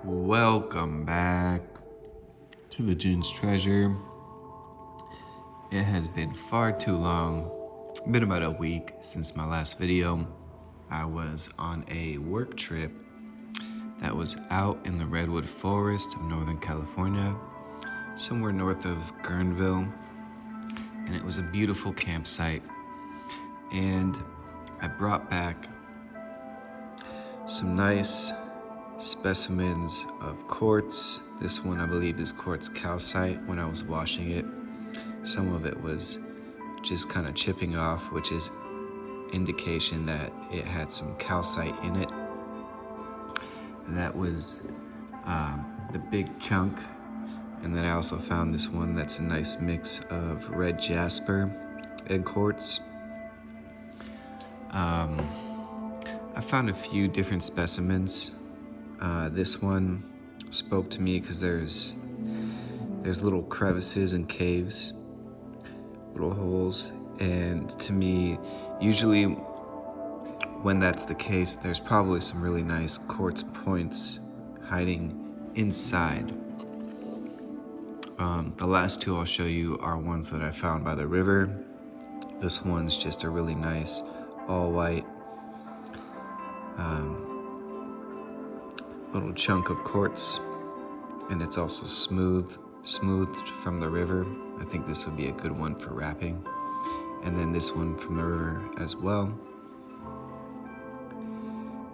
Welcome back to the Jin's Treasure. It has been far too long, been about a week since my last video. I was on a work trip that was out in the Redwood Forest of Northern California, somewhere north of Guerneville, and it was a beautiful campsite. And I brought back some nice specimens of quartz. This one I believe is quartz calcite. When I was washing it, some of it was just kind of chipping off, which is indication that it had some calcite in it. That was the big chunk. And then I also found this one that's a nice mix of red jasper and quartz. I found a few different specimens. This one spoke to me because there's little crevices and caves, little holes, and to me, usually when that's the case, there's probably some really nice quartz points hiding inside. The last two I'll show you are ones that I found by the river. This one's just a really nice all white little chunk of quartz, and it's also smoothed from the river. I think this would be a good one for wrapping. And then this one from the river as well.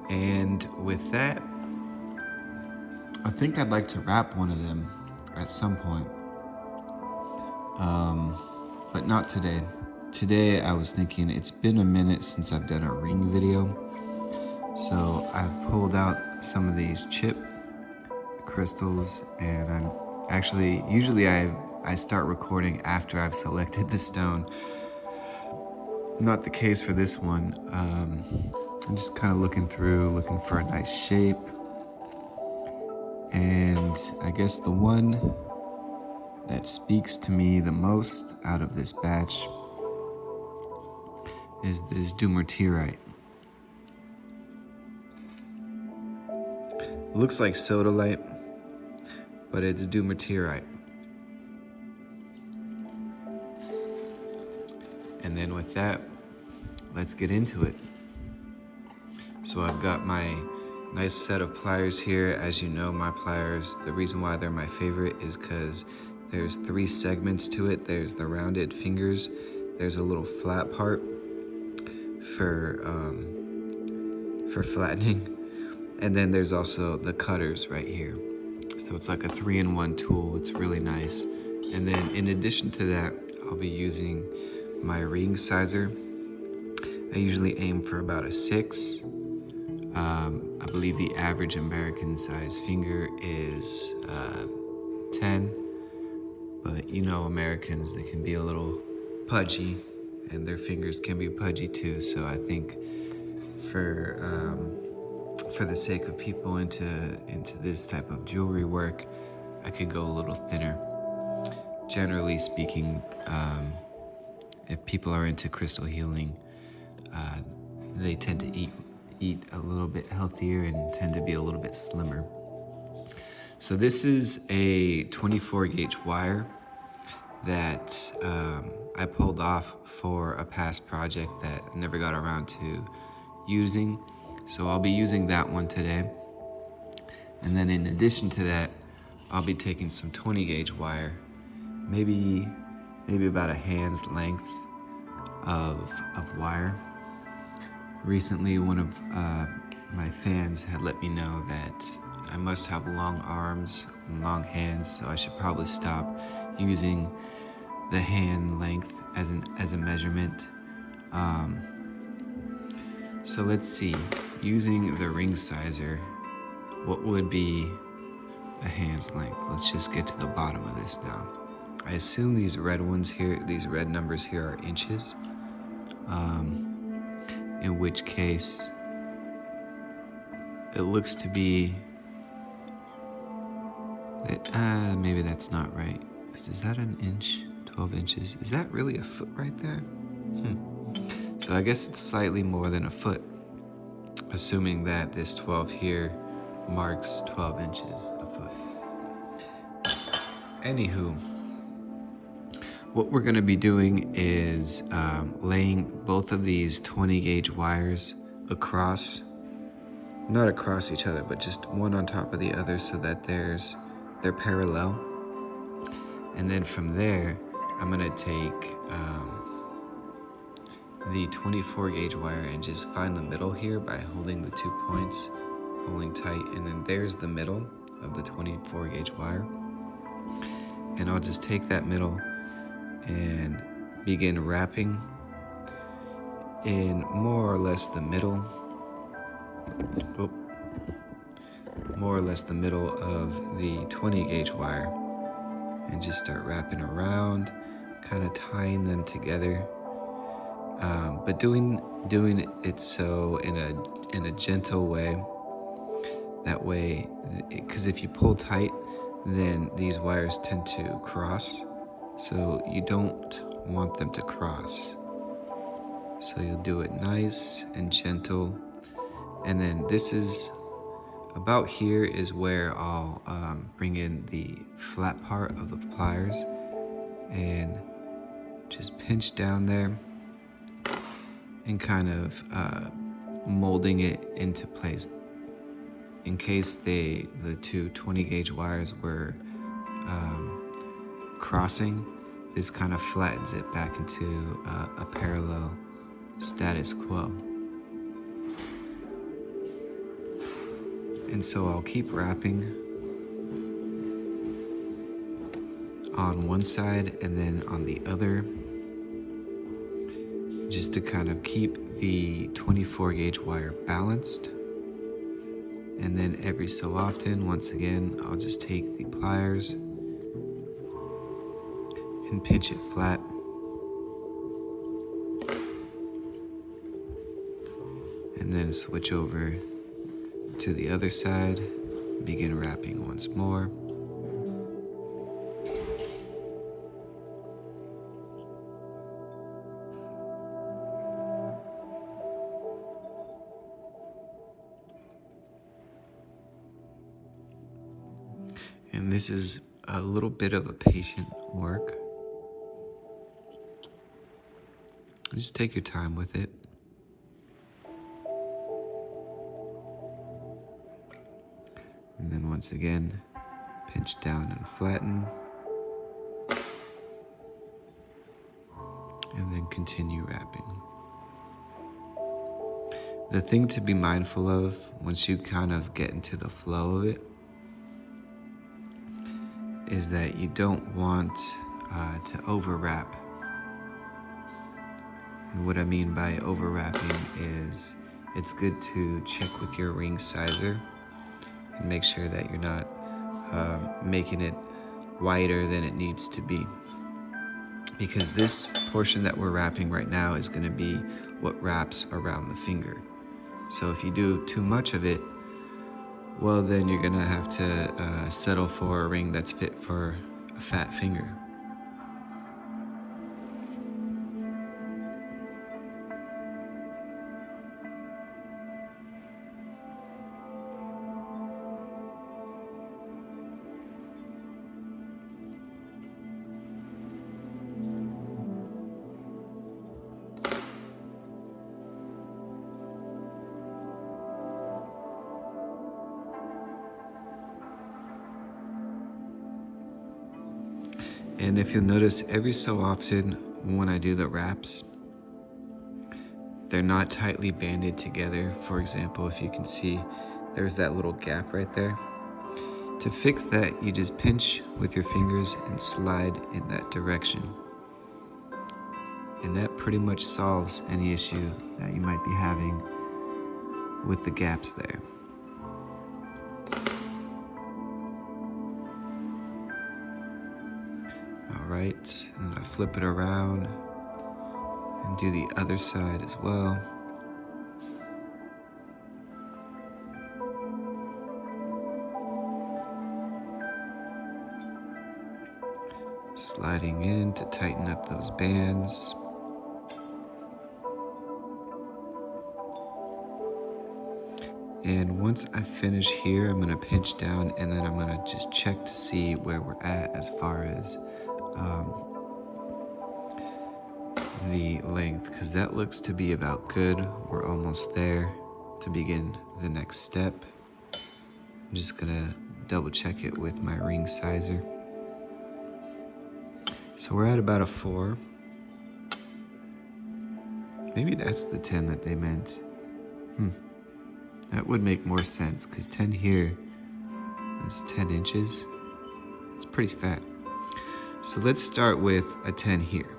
And with that, I think I'd like to wrap one of them at some point, but not today. Today I was thinking it's been a minute since I've done a ring video, so I've pulled out some of these chip crystals, and I'm actually, usually I start recording after I've selected the stone. Not the case for this one. I'm just kind of looking looking for a nice shape. And I guess the one that speaks to me the most out of this batch is this Dumortierite. Looks like sodalite, but it's Dumortierite. And then with that, let's get into it. So I've got my nice set of pliers here. As you know, my pliers, the reason why they're my favorite is because there's 3 segments to it. There's the rounded fingers, there's a little flat part for flattening, and then there's also the cutters right here. So it's like a 3-in-1 tool. It's really nice. And then in addition to that, I'll be using my ring sizer. I usually aim for about a 6. I believe the average American size finger is 10, but you know, Americans, they can be a little pudgy, and their fingers can be pudgy too. So I think for the sake of people into this type of jewelry work, I could go a little thinner. Generally speaking, if people are into crystal healing, they tend to eat a little bit healthier and tend to be a little bit slimmer. So this is a 24 gauge wire that I pulled off for a past project that I never got around to using. So I'll be using that one today. And then in addition to that, I'll be taking some 20 gauge wire, maybe about a hand's length of wire. Recently, one of my fans had let me know that I must have long arms and long hands, so I should probably stop using the hand length as a measurement. So let's see, using the ring sizer, what would be a hand's length? Let's just get to the bottom of this now. I assume these red ones here, these red numbers here are inches. In which case, it looks to be that, maybe that's not right. Is that an inch? 12 inches? Is that really a foot right there? So I guess it's slightly more than a foot, assuming that this 12 here marks 12 inches a foot. Anywho, what we're going to be doing is laying both of these 20 gauge wires across, not across each other, but just one on top of the other so that they're parallel. And then from there, I'm going to take the 24 gauge wire and just find the middle here by holding the 2 points, pulling tight, and then there's the middle of the 24 gauge wire. And I'll just take that middle and begin wrapping in more or less the middle, of the 20 gauge wire, and just start wrapping around, kind of tying them together, but doing it so in a gentle way. That way, because if you pull tight, then these wires tend to cross, so you don't want them to cross. So you'll do it nice and gentle. And then this is about here is where I'll bring in the flat part of the pliers and just pinch down there and kind of molding it into place. In case the two 20 gauge wires were crossing, this kind of flattens it back into a parallel status quo. And so I'll keep wrapping on one side and then on the other, just to kind of keep the 24 gauge wire balanced. And then every so often, once again, I'll just take the pliers and pinch it flat. And then switch over to the other side, begin wrapping once more. And this is a little bit of a patient work. Just take your time with it. And then once again, pinch down and flatten. And then continue wrapping. The thing to be mindful of once you kind of get into the flow of it is that you don't want to overwrap. And what I mean by overwrapping is it's good to check with your ring sizer and make sure that you're not making it wider than it needs to be. Because this portion that we're wrapping right now is going to be what wraps around the finger. So if you do too much of it, well, then you're going to have to settle for a ring that's fit for a fat finger. And if you'll notice, every so often when I do the wraps, they're not tightly banded together. For example, if you can see, there's that little gap right there. To fix that, you just pinch with your fingers and slide in that direction. And that pretty much solves any issue that you might be having with the gaps there. Alright, and I flip it around and do the other side as well. Sliding in to tighten up those bands. And once I finish here, I'm gonna pinch down and then I'm gonna just check to see where we're at as far as the length, because that looks to be about good. We're almost there to begin the next step. I'm just gonna double check it with my ring sizer. So we're at about a 4. Maybe that's the 10 that they meant. That would make more sense, because 10 here is 10 inches. It's pretty fat. So let's start with a 10 here.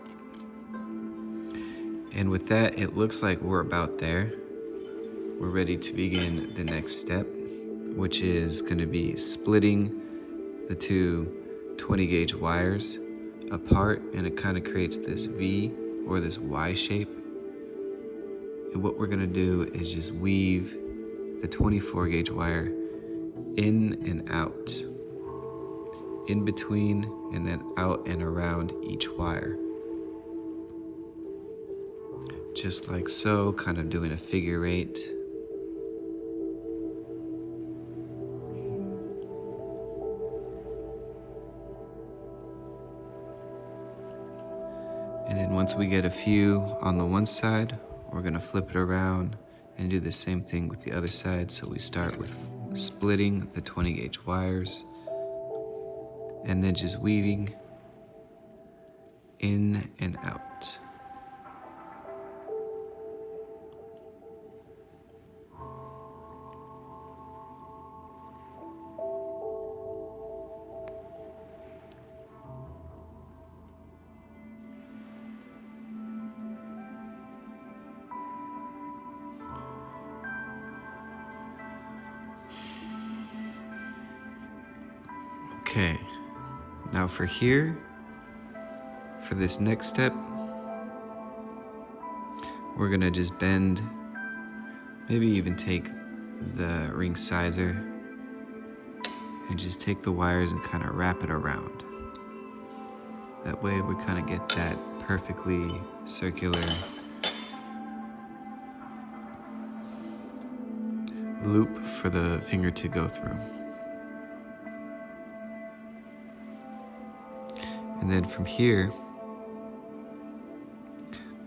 And with that, it looks like we're about there. We're ready to begin the next step, which is going to be splitting the two 20 gauge wires apart, and it kind of creates this V or this Y shape. And what we're going to do is just weave the 24 gauge wire in and out, in between and then out and around each wire. Just like so, kind of doing a figure 8. And then once we get a few on the one side, we're gonna flip it around and do the same thing with the other side. So we start with splitting the 20 gauge wires and then just weaving in and out. Okay, now for here, for this next step, we're gonna just bend, maybe even take the ring sizer and just take the wires and kind of wrap it around. That way we kind of get that perfectly circular loop for the finger to go through. And then from here,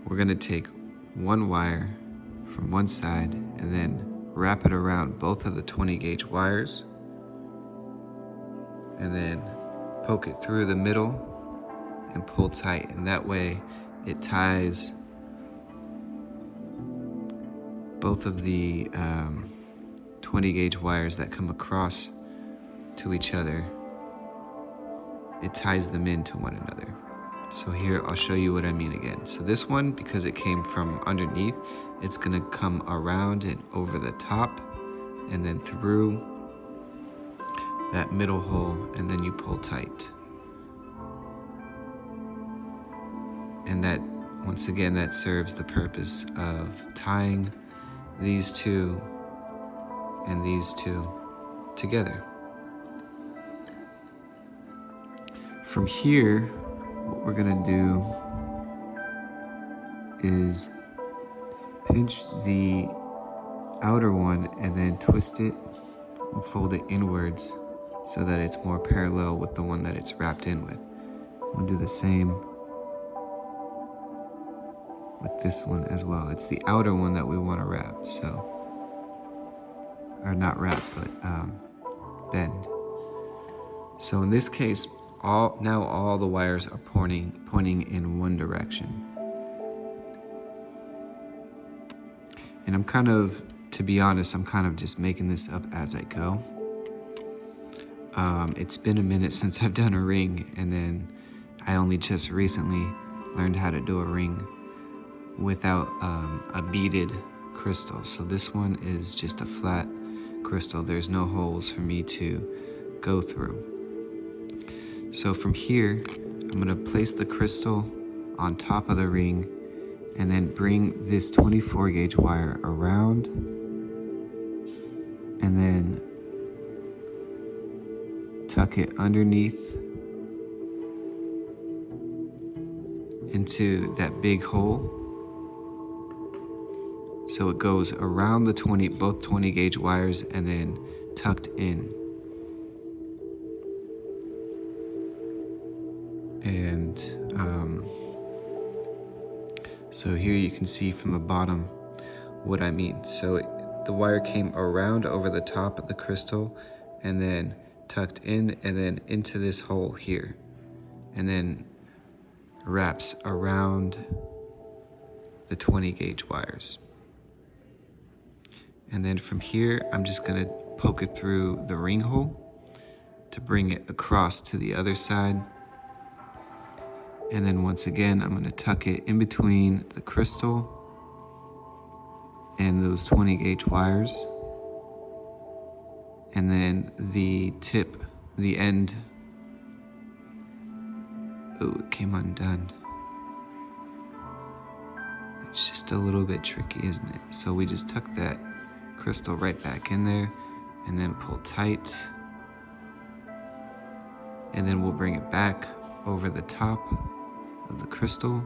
we're gonna take one wire from one side and then wrap it around both of the 20 gauge wires and then poke it through the middle and pull tight. And that way it ties both of the 20 gauge wires that come across to each other. It ties them into one another. So here, I'll show you what I mean again. So this one, because it came from underneath, it's gonna come around and over the top and then through that middle hole, and then you pull tight. And that, once again, that serves the purpose of tying these two and these two together. From here, what we're gonna do is pinch the outer one and then twist it and fold it inwards so that it's more parallel with the one that it's wrapped in with. We'll do the same with this one as well. It's the outer one that we want to wrap, or not wrap, but bend. So in this case, now all the wires are pointing in one direction. And I'm kind of, to be honest, I'm kind of just making this up as I go. It's been a minute since I've done a ring, and then I only just recently learned how to do a ring without a beaded crystal. So this one is just a flat crystal. There's no holes for me to go through. So from here, I'm gonna place the crystal on top of the ring and then bring this 24 gauge wire around and then tuck it underneath into that big hole. So it goes around the both 20 gauge wires and then tucked in. And so here you can see from the bottom what I mean. So the wire came around over the top of the crystal and then tucked in and then into this hole here, and then wraps around the 20 gauge wires. And then from here, I'm just gonna poke it through the ring hole to bring it across to the other side. And then once again, I'm gonna tuck it in between the crystal and those 20 gauge wires. And then the tip, the end, oh, it came undone. It's just a little bit tricky, isn't it? So we just tuck that crystal right back in there and then pull tight. And then we'll bring it back over the top of the crystal.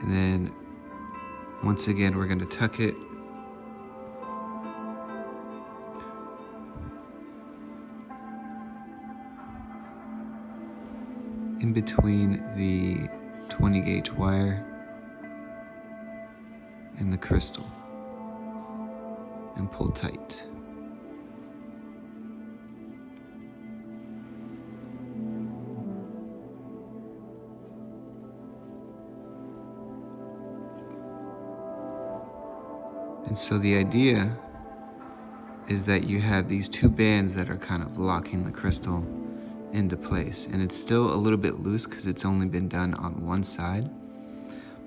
And then once again, we're going to tuck it in between the 20 gauge wire and the crystal and pull tight. And so the idea is that you have these two bands that are kind of locking the crystal into place. And it's still a little bit loose because it's only been done on one side.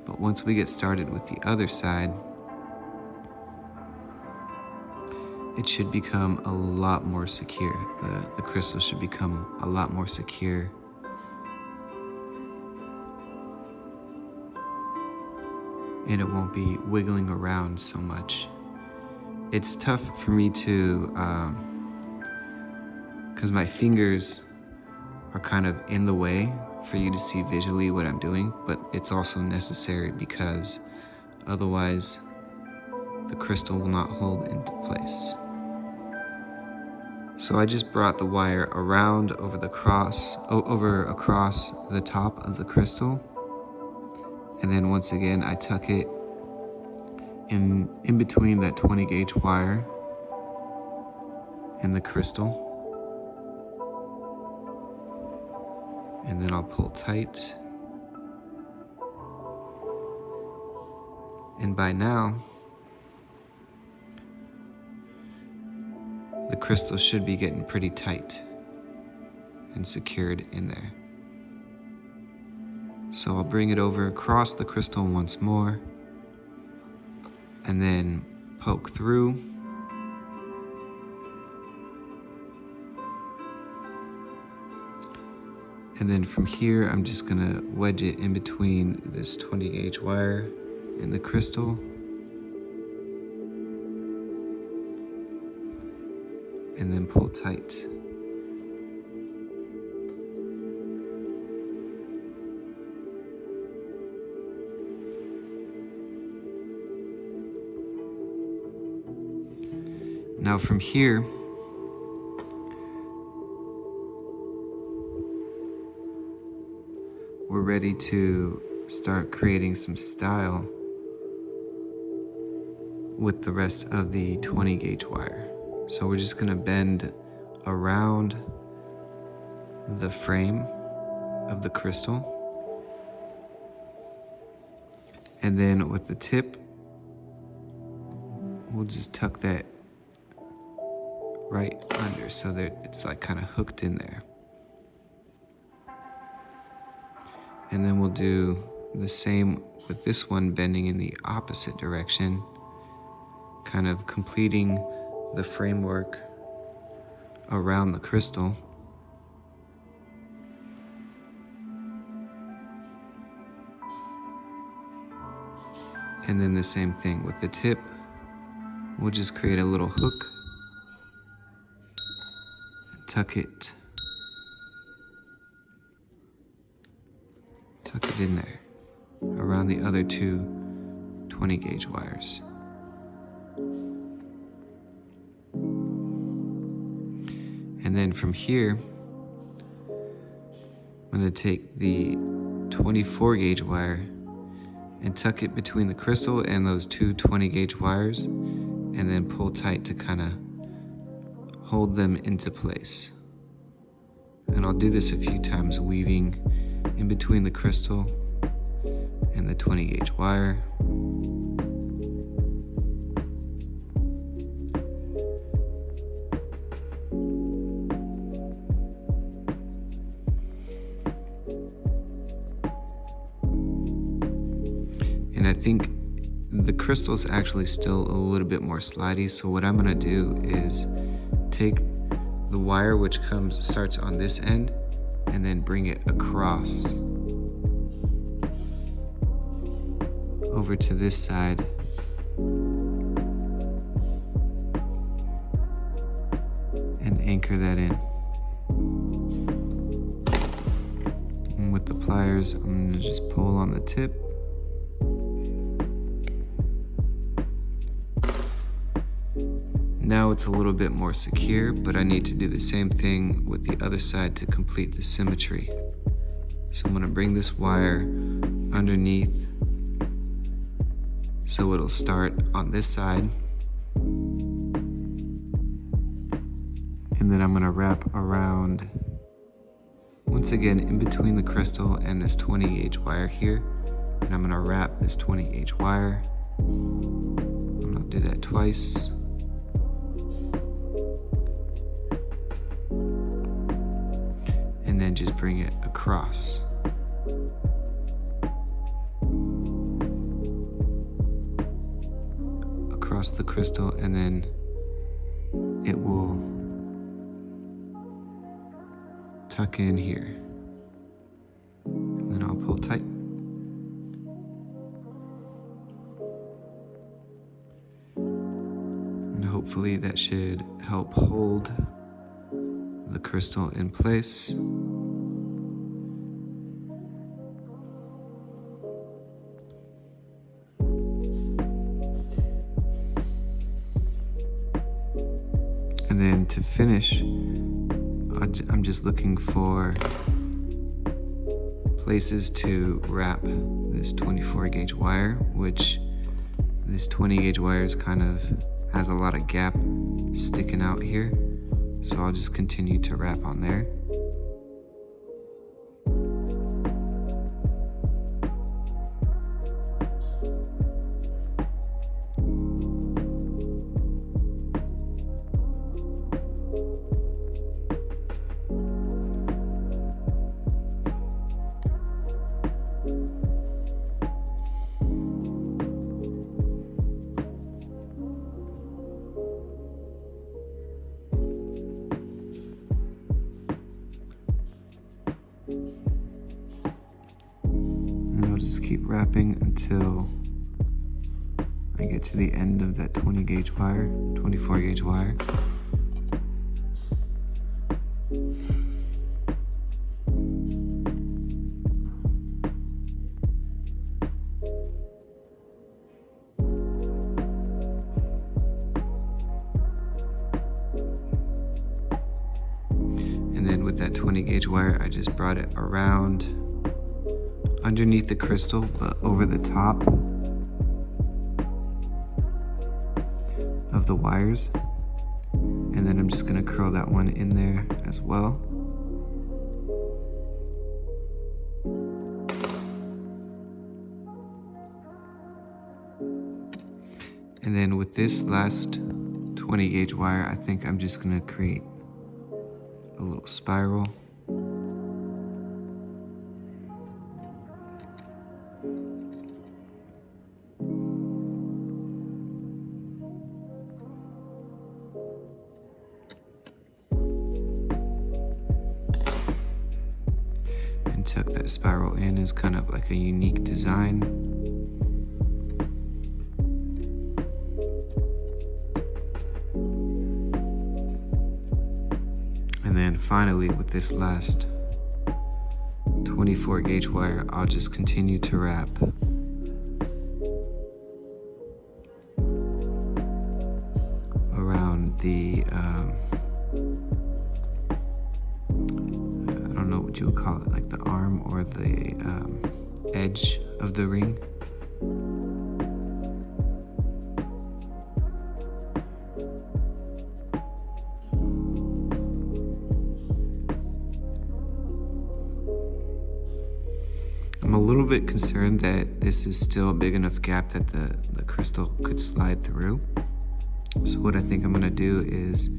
But once we get started with the other side, it should become a lot more secure. The crystal should become a lot more secure. And it won't be wiggling around so much. It's tough for me to, because my fingers are kind of in the way for you to see visually what I'm doing, but it's also necessary because otherwise the crystal will not hold into place. So I just brought the wire around over across the top of the crystal. And then once again, I tuck it in between that 20 gauge wire and the crystal. And then I'll pull tight. And by now, the crystal should be getting pretty tight and secured in there. So I'll bring it over across the crystal once more and then poke through. And then from here, I'm just gonna wedge it in between this 20 gauge wire and the crystal. And then pull tight. Now from here, we're ready to start creating some style with the rest of the 20 gauge wire. So we're just gonna bend around the frame of the crystal. And then with the tip, we'll just tuck that right under so that it's like kind of hooked in there. And then we'll do the same with this one, bending in the opposite direction, kind of completing the framework around the crystal. And then the same thing with the tip, we'll just create a little hook, tuck it tuck it in there around the other two 20 gauge wires. And then from here, I'm going to take the 24 gauge wire and tuck it between the crystal and those two 20 gauge wires, and then pull tight to kind of hold them into place. And I'll do this a few times, weaving in between the crystal and the 20 gauge wire. And I think the crystal's actually still a little bit more slidey, so what I'm gonna do is take the wire which starts on this end and then bring it across over to this side, and anchor that in. And with the pliers, I'm gonna just pull on the tip. Now it's a little bit more secure, but I need to do the same thing with the other side to complete the symmetry. So I'm gonna bring this wire underneath so it'll start on this side. And then I'm gonna wrap around, once again, in between the crystal and this 20 gauge wire here. And I'm gonna wrap this 20 gauge wire. I'm gonna do that twice. And then just bring it across. Across the crystal, and then it will tuck in here. And then I'll pull tight. And hopefully that should help hold the crystal in place. And then to finish, I'm just looking for places to wrap this 24 gauge wire, which this 20 gauge wire is kind of has a lot of gap sticking out here. So I'll just continue to wrap on there. I'll just keep wrapping until I get to the end of that 20 gauge wire, 24 gauge wire. And then with that 20 gauge wire, I just brought it around underneath the crystal, but over the top of the wires. And then I'm just gonna curl that one in there as well. And then with this last 20 gauge wire, I think I'm just gonna create a little spiral. Tuck that spiral in as kind of like a unique design. And then finally with this last 20 24 gauge wire, I'll just continue to wrap around the, I don't know what you would call it, like the arm or the edge of the ring. I'm a little bit concerned that this is still a big enough gap that the crystal could slide through. So what I think I'm gonna do is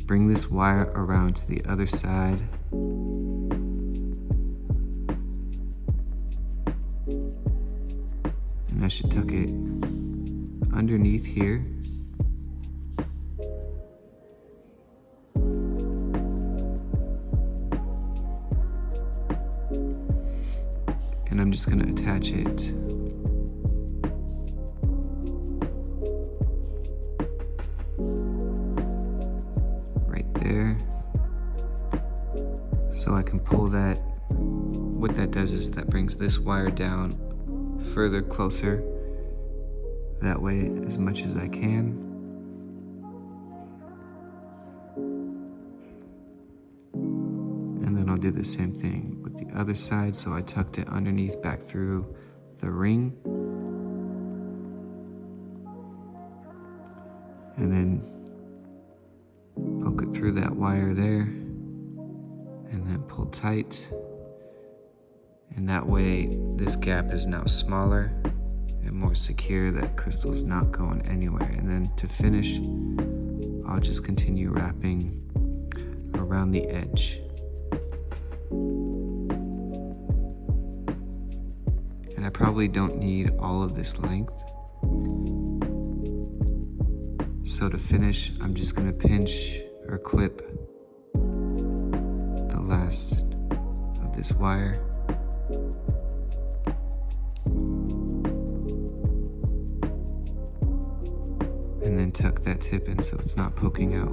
bring this wire around to the other side. And I should tuck it underneath here. And I'm just going to attach it right there, so I can pull that. What that does is that brings this wire down further closer, that way as much as I can. And then I'll do the same thing with the other side. So I tucked it underneath back through the ring. And then poke it through that wire there. And then pull tight. And that way this gap is now smaller and more secure. That crystal's not going anywhere. And then to finish, I'll just continue wrapping around the edge. And I probably don't need all of this length. So to finish, I'm just gonna pinch or clip the last of this wire. And then tuck that tip in so it's not poking out.